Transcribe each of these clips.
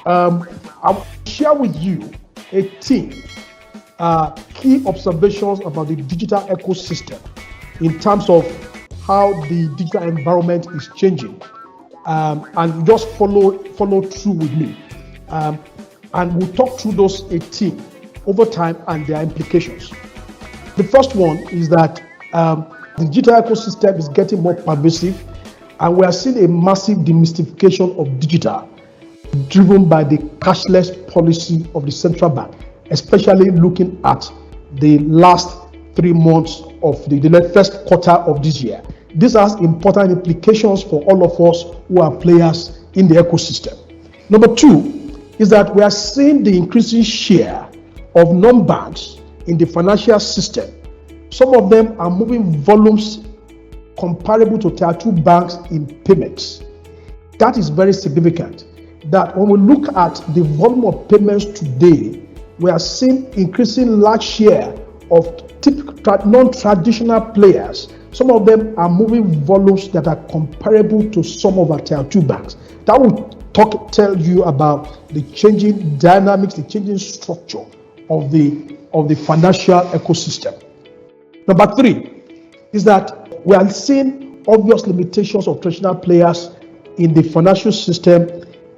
I will share with you 18 key observations about the digital ecosystem in terms of how the digital environment is changing, and just follow through with me, and we'll talk through those 18 over time and their implications. The first one is that the digital ecosystem is getting more pervasive, and we are seeing a massive demystification of digital, driven by the cashless policy of the central bank, especially looking at the last 3 months of the first quarter of this year. This has important implications for all of us who are players in the ecosystem. Number 2 is that we are seeing the increasing share of non-banks in the financial system. Some of them are moving volumes comparable to tier 2 banks in payments. That is very significant. That when we look at the volume of payments today, we are seeing increasing large share of typical non-traditional players. Some of them are moving volumes that are comparable to some of our tier 2 banks. That will tell you about the changing dynamics, the changing structure of the financial ecosystem. Number 3 is that we are seeing obvious limitations of traditional players in the financial system,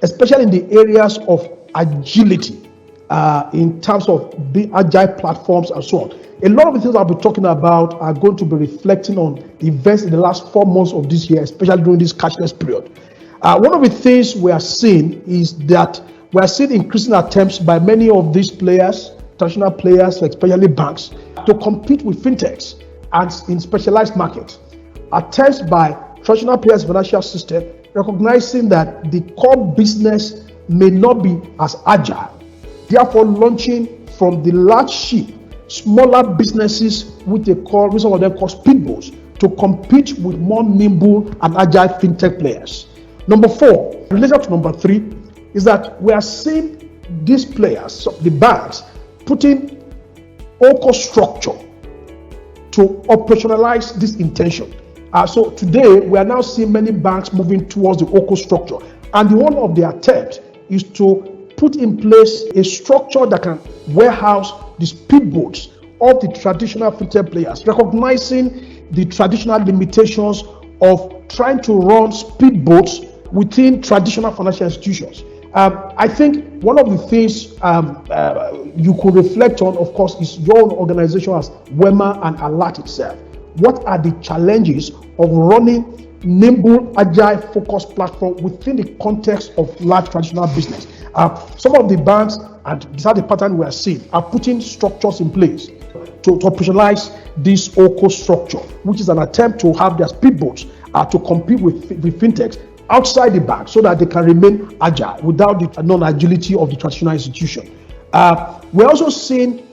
especially in the areas of agility, in terms of being agile platforms and so on. A lot of the things I'll be talking about are going to be reflecting on events in the last 4 months of this year, especially during this cashless period. One of the things we are seeing is that we are seeing increasing attempts by many of these players, traditional players, especially banks, to compete with fintechs and in specialized markets. Attempts by traditional players in the financial system, recognizing that the core business may not be as agile, therefore launching from the large ship smaller businesses with some of them called speedboats, to compete with more nimble and agile fintech players. Number 4, related to number 3, is that we are seeing these players, the banks, putting OCO structure to operationalize this intention. So today, we are now seeing many banks moving towards the OCO structure. And one of their attempts is to put in place a structure that can warehouse the speedboats of the traditional fintech players, recognizing the traditional limitations of trying to run speedboats within traditional financial institutions. I think one of the things you could reflect on, of course, is your own organization as Wema and Alat itself. What are the challenges of running nimble, agile, focused platform within the context of large traditional business? Some of the banks, and these are the pattern we are seeing, are putting structures in place to operationalize this OCO structure, which is an attempt to have their speedboats to compete with fintechs outside the bank so that they can remain agile without the non-agility of the traditional institution. We're also seeing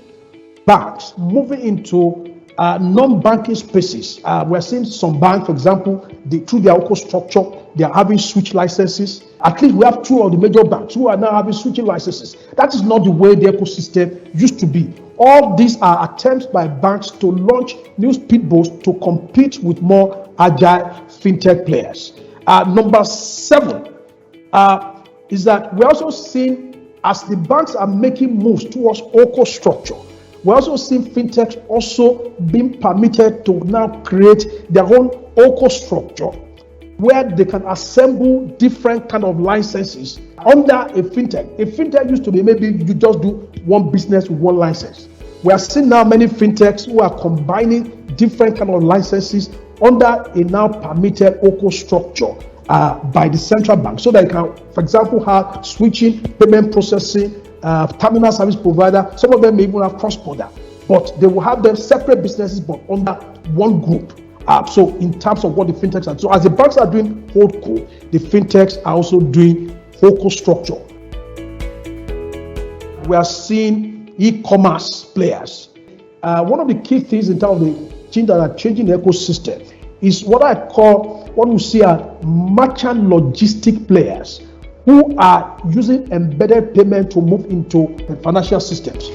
banks moving into non-banking spaces. We're seeing some banks, for example, through their OCO structure, they are having switch licenses. At least we have 2 of the major banks who are now having switching licenses. That is not the way the ecosystem used to be. All these are attempts by banks to launch new speedboats to compete with more agile fintech players. Number 7 is that we're also seeing, as the banks are making moves towards OCO structure, we're also seeing fintechs also being permitted to now create their own OCO structure, where they can assemble different kind of licenses under a fintech. A fintech used to be maybe you just do one business with one license. We are seeing now many fintechs who are combining different kind of licenses under a now permitted OCO structure by the central bank, so that you can, for example, have switching, payment processing, terminal service provider. Some of them may even have cross-border, but they will have them separate businesses but under one group. So in terms of what the fintechs are, so as the banks are doing holdco, the fintechs are also doing OCO structure. We are seeing e-commerce players. One of the key things in terms of the things that are changing the ecosystem is what we see are merchant logistic players who are using embedded payment to move into financial systems.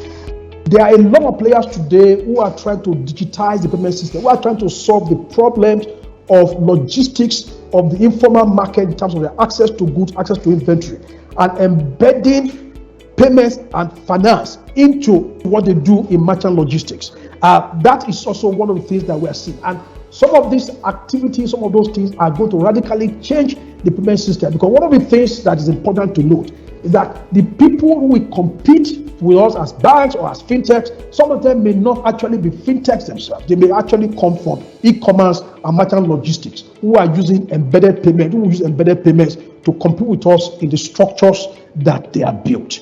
There are a lot of players today who are trying to digitize the payment system, who are trying to solve the problems of logistics of the informal market in terms of their access to goods, access to inventory. and embedding payments and finance into what they do in merchant logistics. That is also one of the things that we are seeing. And some of these activities, some of those things are going to radically change the payment system. Because one of the things that is important to note is that the people who will compete with us as banks or as fintechs, some of them may not actually be fintechs themselves. They may actually come from e-commerce and merchant logistics who are using embedded payment, who use embedded payments to compete with us in the structures that they are built.